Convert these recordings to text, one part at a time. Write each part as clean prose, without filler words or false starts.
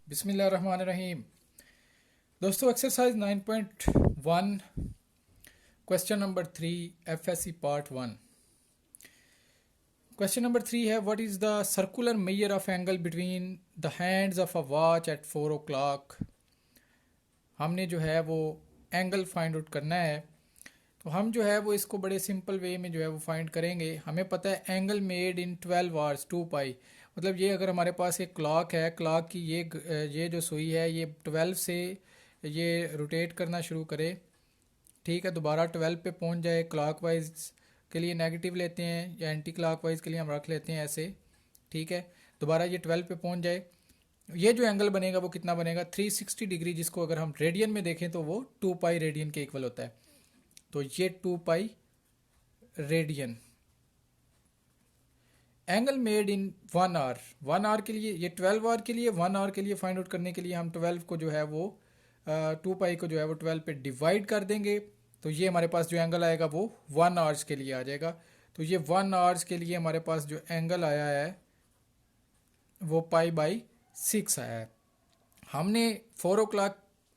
बिस्मिल्लाहिर्रहमानिर्रहीम। दोस्तों, exercise 9.1 question number 3 FSc part 1। Question number 3 है, what is the circular measure of angle between the hands of a watch at 4 o'clock। हमने जो है वो angle find out करना है। तो हम जो है वो इसको बड़े सिंपल वे में जो है वो फाइंड करेंगे। हमें पता है एंगल मेड इन 12 आवर्स 2 पाई, मतलब ये अगर हमारे पास एक क्लॉक है, क्लॉक की ये जो सुई है ये 12 से ये रोटेट करना शुरू करे, ठीक है, दोबारा 12 पे पहुंच जाए। क्लॉकवाइज के लिए नेगेटिव लेते हैं या एंटी क्लॉकवाइज के लिए हम रख लेते हैं ऐसे, ठीक है। दोबारा ये 12 पे पहुंच जाए, ये जो एंगल बनेगा वो कितना बनेगा 360 डिग्री, जिसको अगर हम रेडियन में देखें तो वो 2 पाई रेडियन के इक्वल होता है। तो ये 2 pi radian. Angle made in 1 hour, 1 hour के लिए, ये 12 आवर के लिए, 1 आवर के लिए फाइंड आउट करने के लिए हम 12 को जो है वो 2 पाई को जो है वो 12 पे डिवाइड कर देंगे। तो ये हमारे पास जो एंगल आएगा वो 1 आवर्स के लिए आ जाएगा। तो ये 1 आवर्स के लिए हमारे पास जो एंगल आया है वो पाई/6 आया है। हमने 4 o'clock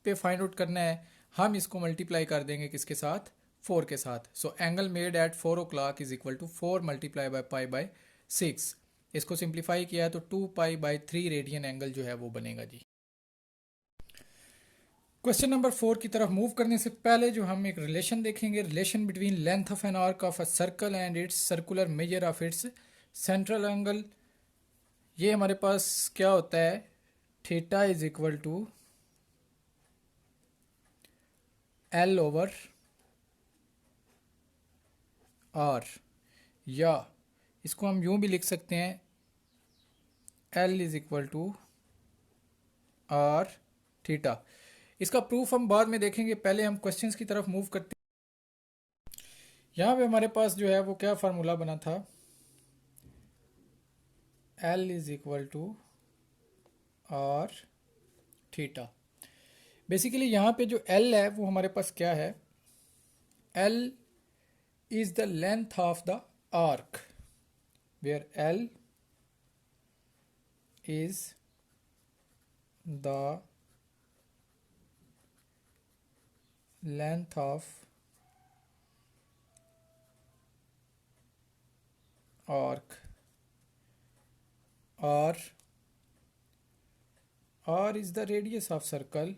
पे फाइंड आउट करना है, हम इसको मल्टीप्लाई कर देंगे किसके साथ, 4 के साथ। So angle made at 4 o'clock is equal to 4 multiply by पाई/6। इसको सिंप्लीफाई किया है तो 2 पाई/3 रेडियन एंगल जो है वो बनेगा जी। क्वेश्चन नंबर 4 की तरफ मूव करने से पहले जो हम एक रिलेशन देखेंगे, relation between length of an arc of a circle and it's circular measure of its central angle. ये हमारे पास क्या होता है, theta is equal to L/R, या इसको हम यूं भी लिख सकते हैं L is equal to R theta. इसका प्रूफ हम बाद में देखेंगे, पहले हम क्वेश्चंस की तरफ मूव करते हैं। यहाँ पे हमारे पास जो है वो क्या फार्मूला बना था, L is equal to R theta. Basically यहाँ पे जो L है वो हमारे पास क्या है, L is the length of the arc, where L is the length of arc, R is the radius of circle,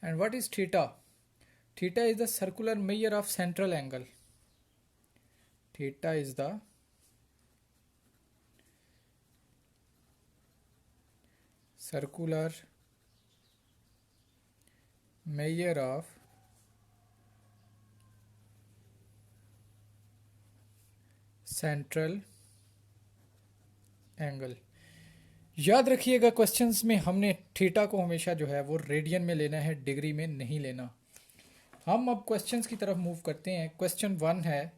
and what is theta? Theta is the circular measure of central angle. Theta is the circular measure of central angle. याद रखिएगा questions में हमने theta को हमेशा जो है वो radian में लेना है, डिग्री में नहीं लेना। हम अब क्वेश्चंस की तरफ मूव करते हैं। क्वेश्चन 1 है,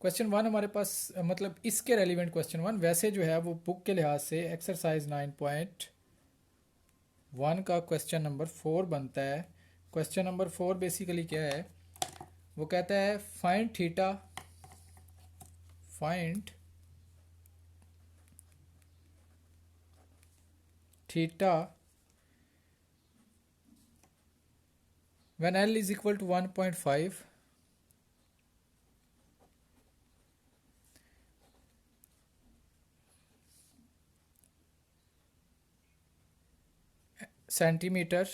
क्वेश्चन 1 हमारे पास मतलब इसके रेलिवेंट क्वेश्चन 1, वैसे जो है वो बुक के लिहाज से एक्सरसाइज 9.1 का क्वेश्चन नंबर 4 बनता है। क्वेश्चन नंबर 4 बेसिकली क्या है, वो कहता है find theta, find theta when L is equal to 1.5 centimeter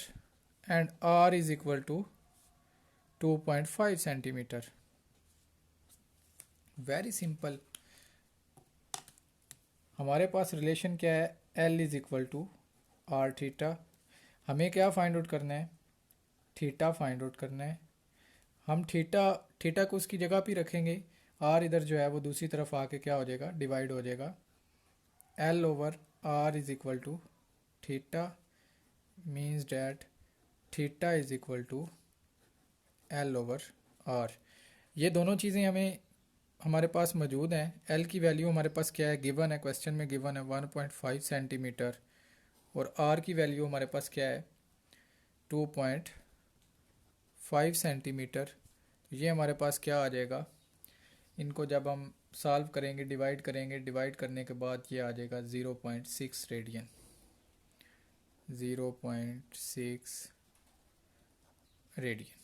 and R is equal to 2.5 centimeter। Very simple, हमारे पास रिलेशन क्या है, L is equal to R theta. हमें क्या फाइंड आउट करना है, थीटा फाइंड आउट करना है। हम थीटा को उसकी जगह पे रखेंगे, R इधर जो है वो दूसरी तरफ आके क्या हो जाएगा, डिवाइड हो जाएगा। L/R is equal to theta means that theta is equal to L/R। ये दोनों चीज़ें हमारे पास मौजूद हैं। L की वैल्यू हमारे पास क्या है, गिवन है, क्वेश्चन में गिवन है 1.5 सेंटीमीटर, और R की वैल्यू हमारे पास क्या है 2.5 सेंटीमीटर। ये हमारे पास क्या आ जाएगा, इनको जब हम सॉल्व करेंगे, डिवाइड करने के बाद ये आ जाएगा 0.6 रेडियन, 0.6 रेडियन।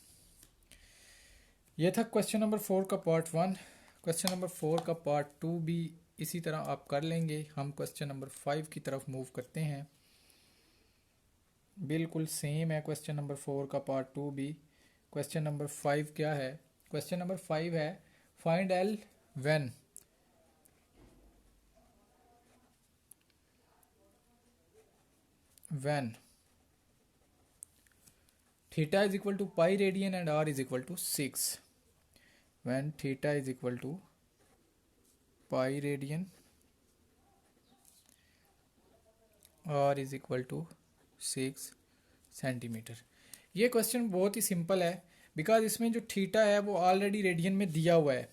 ये था क्वेश्चन नंबर 4 का पार्ट 1। क्वेश्चन नंबर 4 का पार्ट 2 भी इसी तरह आप कर लेंगे। हम क्वेश्चन नंबर 5 की तरफ मूव करते हैं। बिल्कुल सेम है क्वेश्चन नंबर 4 का पार्ट 2 भी। क्वेश्चन नंबर 5 क्या है? क्वेश्चन नंबर 5 है find L when theta is equal to pi radian and r is equal to 6, when theta is equal to pi radian, r is equal to 6 centimetre. ये question बहुत ही simple है because इसमें जो theta है वो already radian में दिया हुआ है,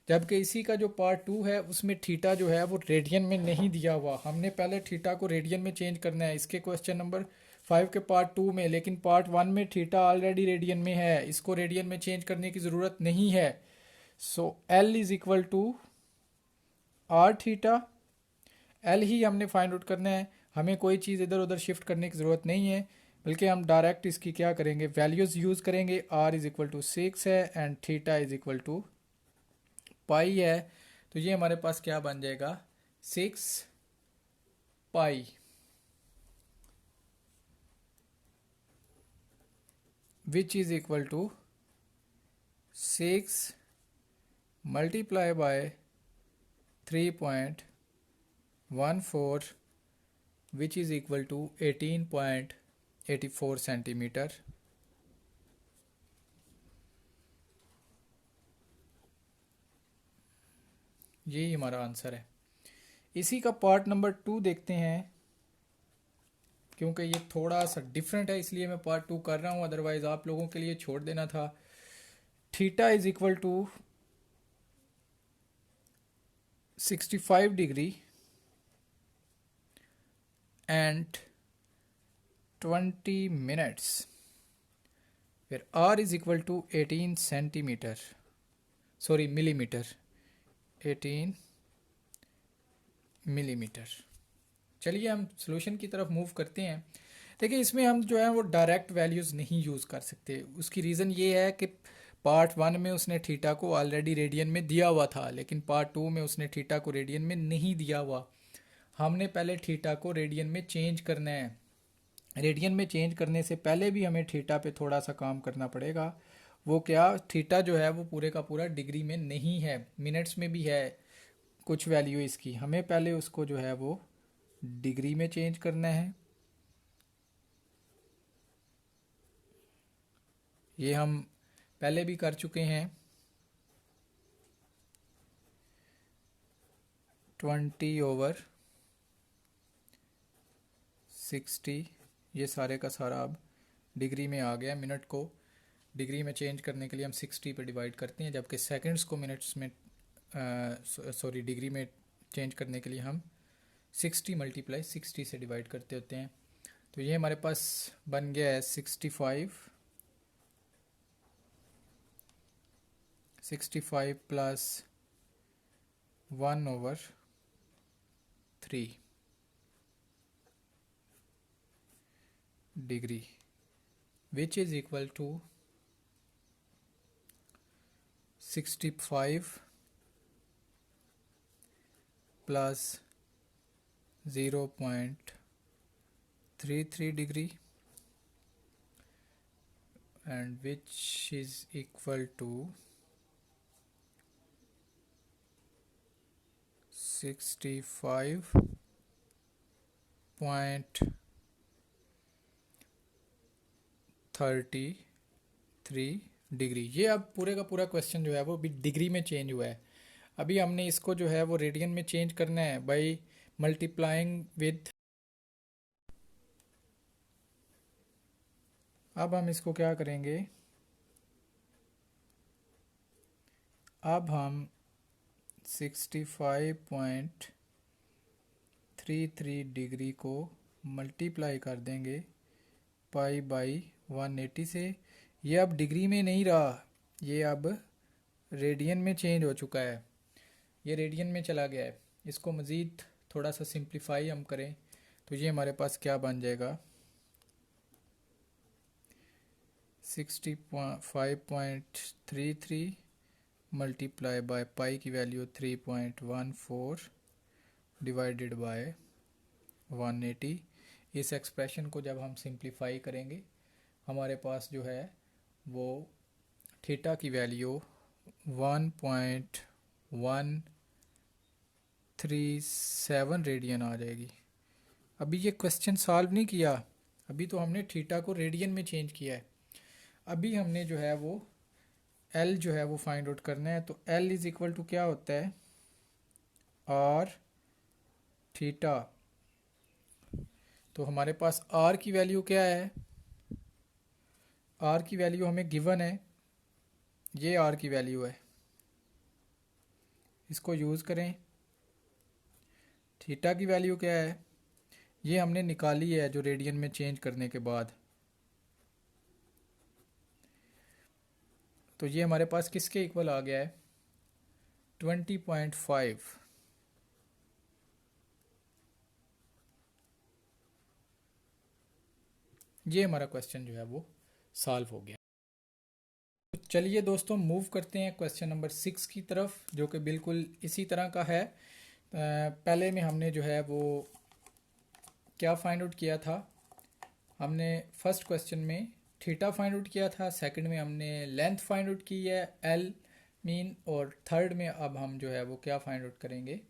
जबकि इसी का जो पार्ट 2 है उसमें थीटा जो है वो रेडियन में नहीं दिया हुआ। हमने पहले थीटा को रेडियन में चेंज करना है इसके क्वेश्चन नंबर 5 के पार्ट 2 में, लेकिन पार्ट 1 में थीटा ऑलरेडी रेडियन में है, इसको रेडियन में चेंज करने की ज़रूरत नहीं है। So L is equal to R theta, L ही हमने फाइंड आउट करना है, हमें कोई चीज़ इधर उधर शिफ्ट करने की ज़रूरत नहीं है, बल्कि हम डायरेक्ट इसकी क्या करेंगे, वैल्यूज़ यूज़ करेंगे। आर इज़ इक्वल टू 6 है and theta is equal to pi है, तो ये हमारे पास क्या बन जाएगा 6 pi, which is equal to 6 multiply by 3.14 which is equal to 18.84 centimetre. यही हमारा आंसर है। इसी का पार्ट नंबर 2 देखते हैं, क्योंकि ये थोड़ा सा डिफरेंट है इसलिए मैं पार्ट 2 कर रहा हूँ, अदरवाइज आप लोगों के लिए छोड़ देना था। Theta is equal to 65 degree and 20 minutes, फिर R is equal to 18 centimetre, sorry millimetre, 18 millimetre. चलिए हम सॉल्यूशन की तरफ मूव करते हैं। देखिए इसमें हम जो है वो डायरेक्ट वैल्यूज़ नहीं यूज़ कर सकते। उसकी रीज़न ये है कि पार्ट 1 में उसने थीटा को ऑलरेडी रेडियन में दिया हुआ था, लेकिन पार्ट 2 में उसने थीटा को रेडियन में नहीं दिया हुआ। हमने पहले थीटा को रेडियन में चेंज करना है। रेडियन में चेंज करने से पहले भी हमें थीटा पे थोड़ा सा काम करना पड़ेगा। वो क्या, थीटा जो है वो पूरे का पूरा डिग्री में नहीं है, मिनट्स में भी है कुछ वैल्यू इसकी। हमें पहले उसको जो है वो डिग्री में चेंज करना है। ये हम पहले भी कर चुके हैं। 20/60, ये सारे का सारा अब डिग्री में आ गया। मिनट को डिग्री में चेंज करने के लिए हम 60 पे डिवाइड करते हैं, जबकि सेकंड्स को मिनट्स में सॉरी डिग्री में चेंज करने के लिए हम 60 मल्टीप्लाई 60 से डिवाइड करते होते हैं। तो ये हमारे पास बन गया है 65 plus 1/3 degree, which is equal to 65 plus 0.33 degree and which is equal to 65.33 degree. ये अब पूरे का पूरा क्वेश्चन जो है वो भी डिग्री में चेंज हुआ है। अभी हमने इसको जो है वो रेडियन में चेंज करना है बाई मल्टीप्लाइंग विथ, अब हम इसको क्या करेंगे, अब हम 65.33 डिग्री को मल्टीप्लाई कर देंगे पाई बाई 180 से। ये अब डिग्री में नहीं रहा, ये अब रेडियन में चेंज हो चुका है, ये रेडियन में चला गया है। इसको मज़ीद थोड़ा सा सिंप्लीफाई हम करें तो ये हमारे पास क्या बन जाएगा, 65.33 मल्टीप्लाई बाय पाई की वैल्यू 3.14 डिवाइडेड बाय 180। इस एक्सप्रेशन को जब हम सिंप्लीफाई करेंगे हमारे पास जो है वो थीटा की वैल्यू 1.137 रेडियन आ जाएगी। अभी ये क्वेश्चन सॉल्व नहीं किया, अभी तो हमने थीटा को रेडियन में चेंज किया है। अभी हमने जो है वो एल जो है वो फाइंड आउट करना है। तो एल इज इक्वल टू क्या होता है, आर थीटा। तो हमारे पास आर की वैल्यू क्या है, आर की वैल्यू हमें गिवन है, ये आर की वैल्यू है, इसको यूज़ करें। थीटा की वैल्यू क्या है, ये हमने निकाली है जो रेडियन में चेंज करने के बाद। तो ये हमारे पास किसके इक्वल आ गया है, 20.5। ये हमारा क्वेश्चन जो है वो सॉल्व हो गया। तो चलिए दोस्तों मूव करते हैं क्वेश्चन नंबर 6 की तरफ, जो कि बिल्कुल इसी तरह का है। पहले में हमने जो है वो क्या फाइंड आउट किया था, हमने फर्स्ट क्वेश्चन में थीटा फाइंड आउट किया था, सेकंड में हमने लेंथ फाइंड आउट की है एल मीन, और थर्ड में अब हम जो है वो क्या फाइंड आउट करेंगे,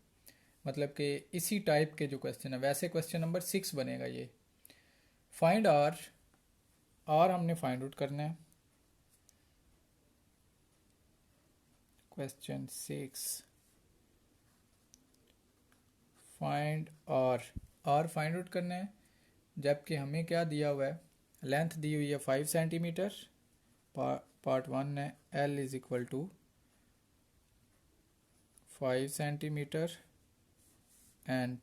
मतलब कि इसी टाइप के जो क्वेश्चन है वैसे क्वेश्चन नंबर 6 बनेगा ये। फाइंड आर, आर हमने फाइंड आउट करना है। Question 6 find R, R find out करना है, जबकि हमें क्या दिया हुआ है, लेंथ दी हुई है 5 सेंटीमीटर, पार्ट 1 है L is equal to 5 centimetre and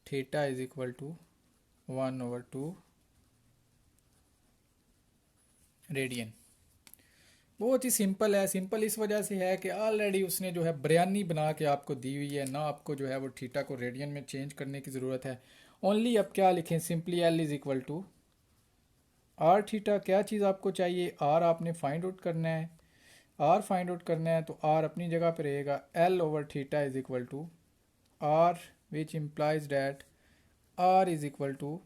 theta is equal to 1/2 radian. बहुत ही सिंपल है, सिंपल इस वजह से है कि ऑलरेडी उसने जो है बिरयानी बना के आपको दी हुई है ना, आपको जो है वो थीटा को रेडियन में चेंज करने की ज़रूरत है। ओनली अब क्या लिखें, simply L is equal to R theta. क्या चीज़ आपको चाहिए, आर आपने फाइंड आउट करना है, आर फाइंड आउट करना है तो आर अपनी जगह पर रहेगा, L over theta is equal to R, which implies that R is equal to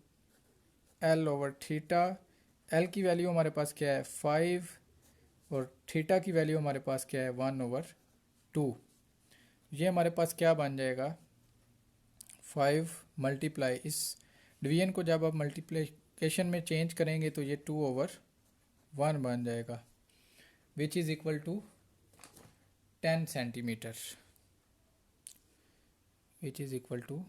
L over theta. L की वैल्यू हमारे पास क्या है 5 और थीटा की वैल्यू हमारे पास क्या है 1/2। ये हमारे पास क्या बन जाएगा 5 मल्टीप्लाई, इस डिवीजन को जब आप मल्टीप्लिकेशन में चेंज करेंगे तो ये 2/1 बन जाएगा, which is equal to 10 centimetre, which is equal to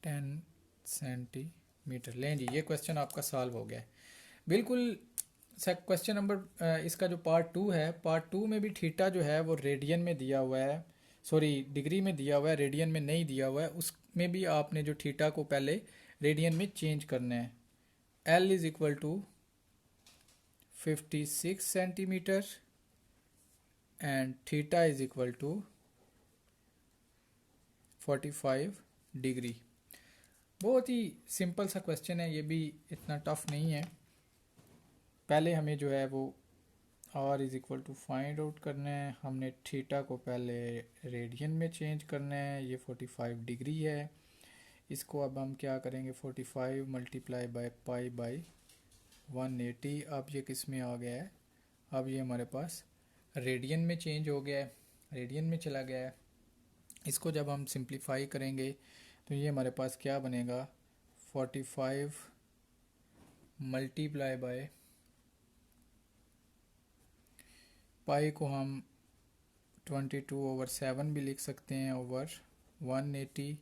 10 centimetre. लें जी, ये क्वेश्चन आपका सॉल्व हो गया है बिल्कुल। क्वेश्चन नंबर इसका जो पार्ट 2 है, पार्ट 2 में भी थीटा जो है वो रेडियन में दिया हुआ है, सॉरी डिग्री में दिया हुआ है, रेडियन में नहीं दिया हुआ है। उसमें भी आपने जो थीटा को पहले रेडियन में चेंज करना है। L is equal to 56 centimetre and theta is equal to 45 degree. बहुत ही सिंपल सा क्वेश्चन है, ये भी इतना टफ नहीं है। पहले हमें जो है वो R is equal to find out करना है, हमने थीटा को पहले रेडियन में चेंज करना है, ये 45 डिग्री है। इसको अब हम क्या करेंगे, 45 मल्टीप्लाई बाय पाई बाई 180। अब ये किस में आ गया है, अब ये हमारे पास रेडियन में चेंज हो गया है, रेडियन में चला गया है। इसको जब हम सिंप्लीफाई करेंगे तो ये हमारे पास क्या बनेगा, 45 मल्टीप्लाई बाय पाई को हम 22/7 भी लिख सकते हैं over 180,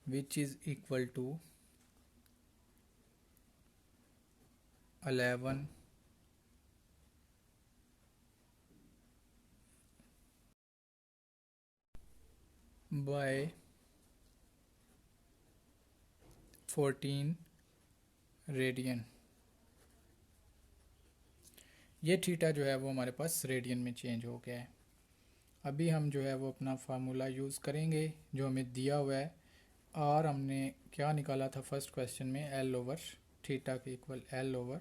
which is equal to 11 by 14 radian. ये थीटा जो है वो हमारे पास रेडियन में चेंज हो गया है। अभी हम जो है वो अपना फार्मूला यूज़ करेंगे जो हमें दिया हुआ है। और हमने क्या निकाला था फर्स्ट क्वेश्चन में, एल ओवर थीटा के इक्वल एल ओवर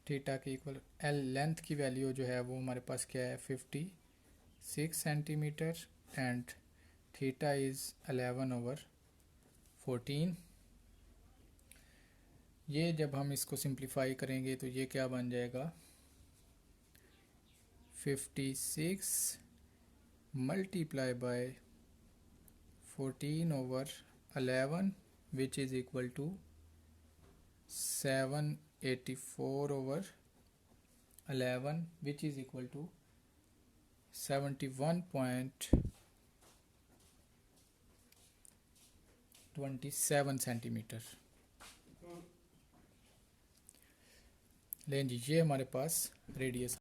थीटा के इक्वल एल। लेंथ की वैल्यू जो है वो हमारे पास क्या है 56 सेंटीमीटर एंड थीटा इज़ 11/14। ये जब हम इसको सिंप्लीफाई करेंगे तो ये क्या बन जाएगा 56 multiply by 14/11 which is equal to 784/11 which is equal to 71.27 centimetre. लें जी, ये हमारे पास रेडियस